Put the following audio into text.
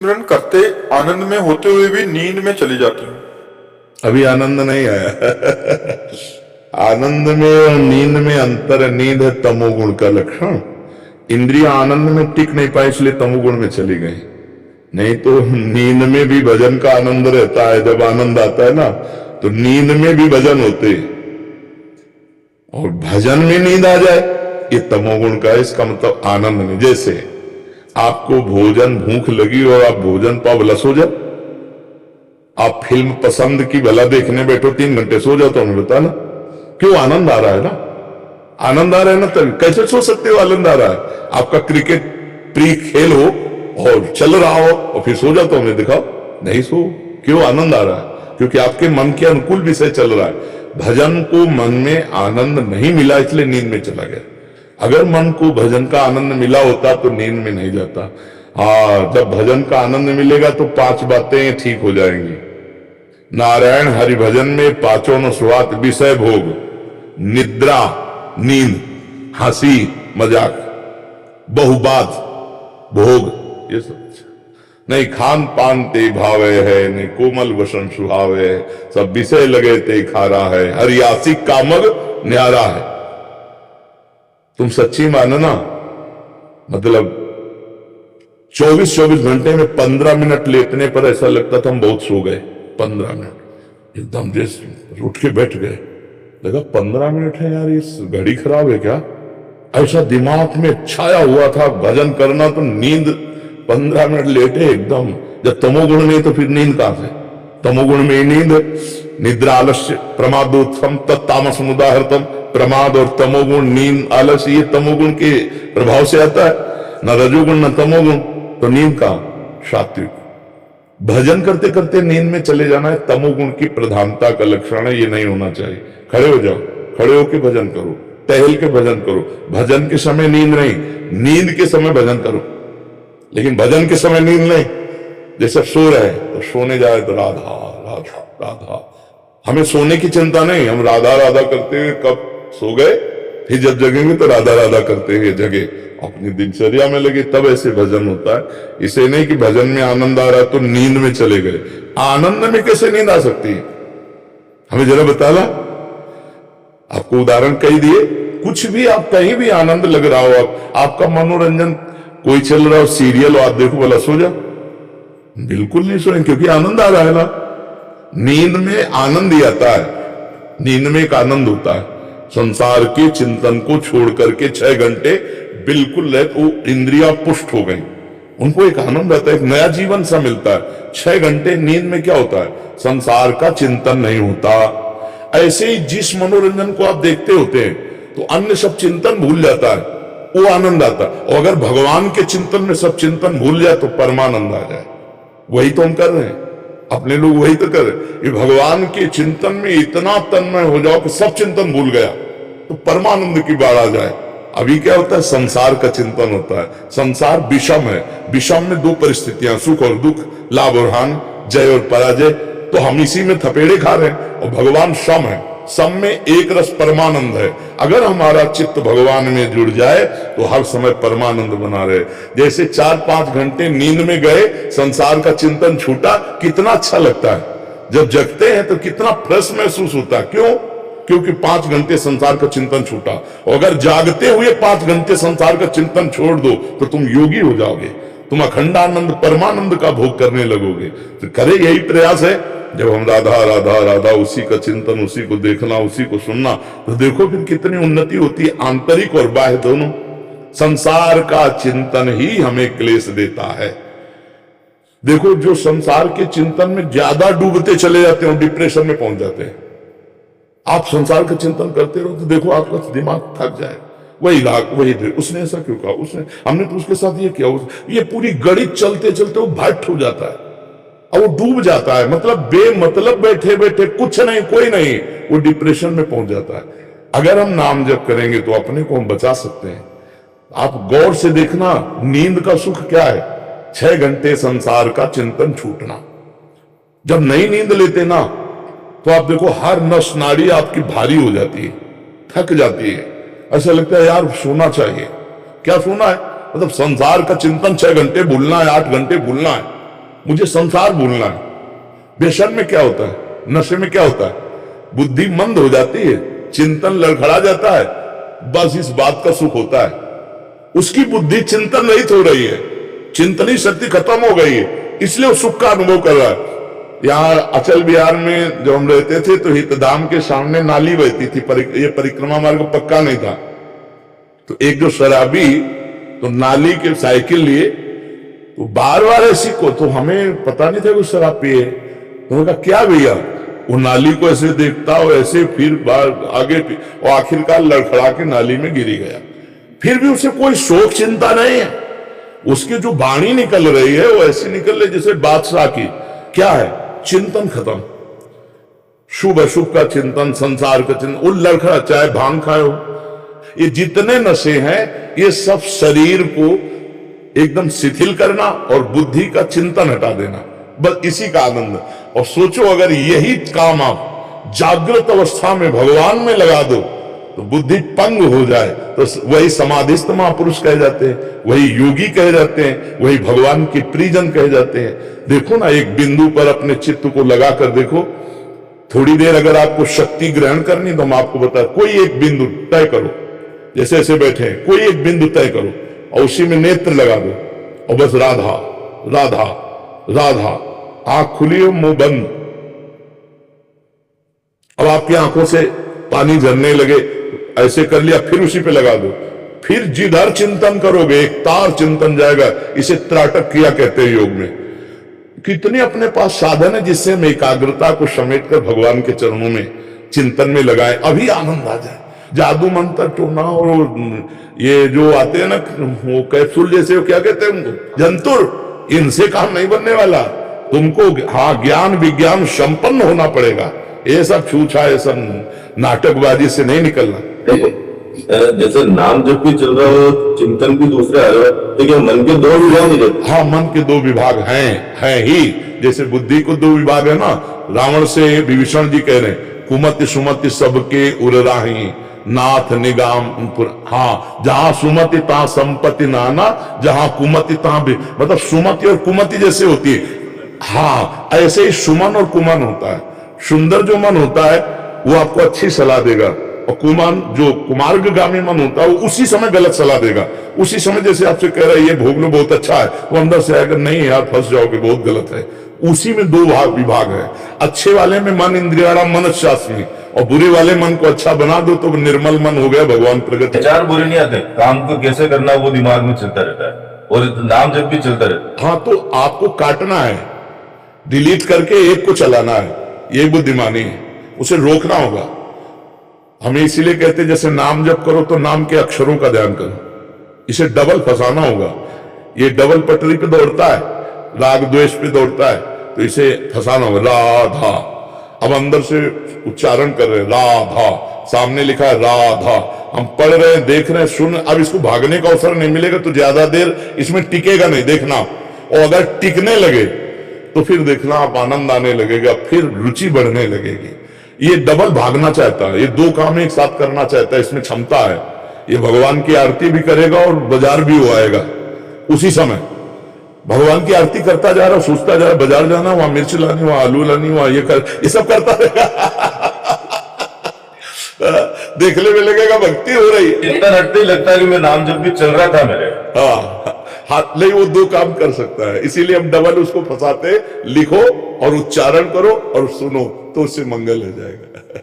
सिमरन करते आनंद में होते हुए भी नींद में चली जाती हूँ। अभी आनंद नहीं आया। आनंद में और नींद में अंतर है। नींद है तमोगुण का लक्षण। इंद्रिय आनंद में टिक नहीं पाई इसलिए तमोगुण में चली गई। नहीं तो नींद में भी भजन का आनंद रहता है। जब आनंद आता है ना तो नींद में भी भजन होते, और भजन में नींद आ जाए ये तमोगुण का है। इसका मतलब आनंद में, जैसे आपको भोजन भूख लगी और आप भोजन पाओ, भला सो जाओ। आप फिल्म पसंद की भला देखने बैठो 3 घंटे सो जाओ तो हमें बता ना, क्यों? आनंद आ रहा है ना, आनंद आ रहा है ना, तभी कैसे सो सकते हो? आनंद आ रहा है। आपका क्रिकेट प्री खेल हो और चल रहा हो और फिर सो जाओ तो हमें दिखाओ, नहीं सो। क्यों? आनंद आ रहा है, क्योंकि आपके मन के अनुकूल विषय चल रहा है। भजन को मन में आनंद नहीं मिला इसलिए नींद में चला गया। अगर मन को भजन का आनंद मिला होता तो नींद में नहीं जाता। हाँ, जब भजन का आनंद मिलेगा तो 5 बातें ठीक हो जाएंगी। नारायण हरि भजन में पांचों न स्वात विषय भोग, निद्रा, नींद, हंसी मजाक, बहुबात भोग, ये सब नहीं। खान पान ते भावे है, नहीं कोमल वसन सुहावे है, सब विषय लगे ते खारा है, हरियासिक कामग न्यारा है। तुम सच्ची मानना, मतलब 24 घंटे में 15 मिनट लेटने पर ऐसा लगता था हम बहुत सो गए। 15 मिनट एकदम जैसे उठ के बैठ गए, लगा 15 मिनट है यार, इस घड़ी खराब है क्या? ऐसा दिमाग में छाया हुआ था भजन करना, तो नींद 15 मिनट लेटे एकदम। जब तमोगुण नहीं तो फिर नींद कहां से? तमोगुण में ही नींद है। निद्रा आलस्य प्रमादोत्थम तत्तामस मुदाहृतम। प्रमाद और तमोगुण, नींद, आलस्य, ये तमोगुण के प्रभाव से आता है। न रजोगुण न तमोगुण, तो नींद का सात्विक। भजन करते करते नींद में चले जाना है तमोगुण की प्रधानता का लक्षण है। ये नहीं होना चाहिए। खड़े हो जाओ, खड़े होके भजन करो, टहल के भजन करो। भजन के समय नींद नहीं, नींद के समय भजन करो, लेकिन भजन के समय नींद नहीं। जैसे सो रहे तो सोने जाए तो राधा राधा राधा, हमें सोने की चिंता नहीं। हम राधा राधा करते हुए कब सो गए, फिर जब जगेंगे तो राधा राधा करते हुए जगे, अपनी दिनचर्या में लगे, तब ऐसे भजन होता है। इसे नहीं कि भजन में आनंद आ रहा तो नींद में चले गए। आनंद में कैसे नींद आ सकती है? हमें जरा बताना। आपको उदाहरण कही दिए, कुछ भी आप कहीं भी आनंद लग रहा हो, आपका मनोरंजन कोई चल रहा हो, सीरियल हो, आप देखो भला सो जाओ, बिल्कुल नहीं सोएंगे, क्योंकि आनंद आ रहा है ना। नींद में आनंद ही आता है। नींद में एक आनंद होता है। संसार के चिंतन को छोड़ करके 6 घंटे बिल्कुल वो इंद्रियां पुष्ट हो गई, उनको एक आनंद आता है, एक नया जीवन सा मिलता है। 6 घंटे नींद में क्या होता है? संसार का चिंतन नहीं होता। ऐसे ही जिस मनोरंजन को आप देखते होते हैं तो अन्य सब चिंतन भूल जाता है, वो आनंद आता है। और अगर भगवान के चिंतन में सब चिंतन भूल जाए तो परमानंद आ जाए। वही तो हम कर रहे हैं, अपने लोग वही तो कर रहे हैं। भगवान के चिंतन में इतना तन्मय हो जाओ कि सब चिंतन भूल गया तो परमानंद की बाढ़ आ जाए। अभी क्या होता है? संसार का चिंतन होता है। संसार विषम है। विषम में 2 परिस्थितियां, सुख और दुख, लाभ और हानि, जय और पराजय, तो हम इसी में थपेड़े खा रहे हैं। और भगवान सम है, सम में एक रस परमानंद है। अगर हमारा चित्त भगवान में जुड़ जाए तो हर समय परमानंद बना रहे। जैसे 4-5 घंटे नींद में गए, संसार का चिंतन छूटा, कितना अच्छा लगता है। जब जगते हैं तो कितना फ्रेश महसूस होता है। क्यों? क्योंकि 5 घंटे संसार का चिंतन छूटा। और अगर जागते हुए 5 घंटे संसार का चिंतन छोड़ दो तो तुम योगी हो जाओगे, तुम अखंडानंद परमानंद का भोग करने लगोगे। तो करे, यही प्रयास है। जब हम राधा राधा राधा, उसी का चिंतन, उसी को देखना, उसी को सुनना, तो देखो फिर कितनी उन्नति होती है, आंतरिक और बाह्य दोनों। संसार का चिंतन ही हमें क्लेश देता है। देखो, जो संसार के चिंतन में ज्यादा डूबते चले जाते हैं, डिप्रेशन में पहुंच जाते हैं। आप संसार का चिंतन करते रहो तो देखो आपका दिमाग थक जाए। वही राग, वही देर, उसने ऐसा क्यों कहा, उसने, हमने तो उसके साथ ये किया, ये पूरी गणित चलते चलते वो भट्ट हो जाता है और वो डूब जाता है। मतलब बेमतलब बैठे बैठे कुछ नहीं, कोई नहीं, वो डिप्रेशन में पहुंच जाता है। अगर हम नाम जप करेंगे तो अपने को हम बचा सकते हैं। आप गौर से देखना, नींद का सुख क्या है? 6 घंटे संसार का चिंतन छूटना। जब नई नींद लेते ना तो आप देखो हर नस नाड़ी आपकी भारी हो जाती है, थक जाती है। ऐसा लगता है यार सोना चाहिए। क्या सोना है? मतलब संसार का चिंतन 6 घंटे भूलना है, 8 घंटे भूलना है। मुझे संसार भूलना है। व्यसन में क्या होता है, नशे में क्या होता है, बुद्धि मंद हो जाती है, चिंतन लड़खड़ा जाता है, बस इस बात का सुख होता है। उसकी बुद्धि चिंतन रहित हो रही है, चिंतनी शक्ति खत्म हो गई है, इसलिए वो सुख का अनुभव कर रहा है। यहाँ अचल बिहार में जब हम रहते थे तो हितधाम के सामने नाली बहती थी, ये परिक्रमा मार्ग पक्का नहीं था। तो एक जो शराबी तो नाली के साइकिल लिए तो बार बार ऐसी को, तो हमें पता नहीं था कि शराब पिए। तो उन्होंने कहा क्या भैया, वो नाली को ऐसे देखता और ऐसे फिर बार आगे और आखिरकार लड़खड़ा के नाली में गिरी गया। फिर भी उसे कोई शोक चिंता नहीं है, उसकी जो वाणी निकल रही है वो ऐसी निकल रही जैसे बादशाह की। क्या है, चिंतन खत्म, शुभ अशुभ का चिंतन, संसार का चिंतन, वो लड़खड़ा, चाहे भांग खाए हो, ये जितने नशे हैं ये सब शरीर को एकदम शिथिल करना और बुद्धि का चिंतन हटा देना, बस इसी का आनंद। और सोचो अगर यही काम आप जागृत अवस्था में भगवान में लगा दो तो बुद्धि पंग हो जाए तो वही समाधिस्थ महापुरुष कहे जाते हैं, वही योगी कहे जाते हैं, वही भगवान के प्रियजन कहे जाते हैं। देखो ना, एक बिंदु पर अपने चित्त को लगा कर देखो, थोड़ी देर अगर आपको शक्ति ग्रहण करनी तो हम आपको बता, कोई एक बिंदु तय करो, जैसे ऐसे बैठे हैं, कोई एक बिंदु तय करो और उसी में नेत्र लगा दो और बस राधा राधा राधा, आंख खुली हो मुंह बंद। अब आपकी आंखों से पानी झरने लगे, ऐसे कर लिया, फिर उसी पे लगा दो, फिर जिधर चिंतन करोगे एक तार चिंतन जाएगा। इसे त्राटक क्रिया कहते हैं योग में। कितने अपने पास साधन है जिससे हम एकाग्रता को समेटकर भगवान के चरणों में चिंतन में लगाए, अभी आनंद आ जाए। जादू मंत्र टोना और ये जो आते हैं ना वो कैप्सूल जैसे, वो क्या कहते हैं उनको, जंतुर, इनसे काम नहीं बनने वाला। तुमको हाँ ज्ञान विज्ञान संपन्न होना पड़ेगा, ये सब छूछा, ये सब नाटकबाजी से नहीं निकलना। जैसे नाम जब भी चल रहा हो, चिंतन भी दूसरे आ रहा हो, तो क्या मन के दो विभाग नहीं रहते? हाँ, मन के दो विभाग हैं ही। जैसे बुद्धि को दो विभाग है ना, रावण से विभीषण जी कह रहे हैं, कुमति सुमति सबके उरराही नाथ निगाम। हाँ, जहां सुमति तहां संपत्ति नाना, जहां कुमति तहां भी, मतलब सुमति और कुमति जैसे होती है, हाँ ऐसे ही सुमन और कुमन होता है। सुंदर जो मन होता है वो आपको अच्छी सलाह देगा, और कुमान जो कुमार्गगामी मन होता है वो उसी समय गलत सलाह देगा। उसी समय जैसे आपसे कह रहा है ये भोग लो बहुत अच्छा है, वो अंदर से आएगा नहीं यार फंस जाओगे, बहुत गलत है। उसी में दो विभाग है। अच्छे वाले में मन इंद्रियाणा मनश्चास्मी, और बुरे वाले मन को अच्छा बना दो तो निर्मल मन हो गया, भगवान प्रगट। विचार बुरे नहीं आते, काम को कैसे करना वो दिमाग में चलता रहता है, और नाम जब भी चलता रहता है। हाँ, तो आपको काटना है, डिलीट करके एक को चलाना है, ये बुद्धिमानी है, उसे रोकना होगा। हमें इसीलिए कहते हैं जैसे नाम जप करो तो नाम के अक्षरों का ध्यान करो, इसे डबल फंसाना होगा। ये डबल पटरी पे दौड़ता है, राग द्वेष पे दौड़ता है, तो इसे फंसाना होगा। राधा, अब अंदर से उच्चारण कर रहे हैं राधा, सामने लिखा है राधा, हम पढ़ रहे हैं, देख रहे हैं, सुन। अब इसको भागने का अवसर नहीं मिलेगा तो ज्यादा देर इसमें टिकेगा नहीं, देखना। और अगर टिकने लगे तो फिर देखना आप आनंद आने लगेगा, फिर रुचि बढ़ने लगेगी। ये डबल भागना चाहता है, ये दो काम एक साथ करना चाहता है, इसमें क्षमता है। ये भगवान की आरती भी करेगा और बाजार भी हो आएगा उसी समय। भगवान की आरती करता जा रहा, सोचता जा रहा, बाजार जाना, वहां मिर्च लानी, वहां आलू लानी, वहां ये सब करता रहेगा। देखने में लगेगा भक्ति हो रही है, इतना हटते ही लगता है कि मैं नाम जब भी चल रहा था मेरे। हाँ, नहीं वो दो काम कर सकता है, इसीलिए हम डबल उसको फंसाते। लिखो और उच्चारण करो और सुनो तो उससे मंगल हो जाएगा।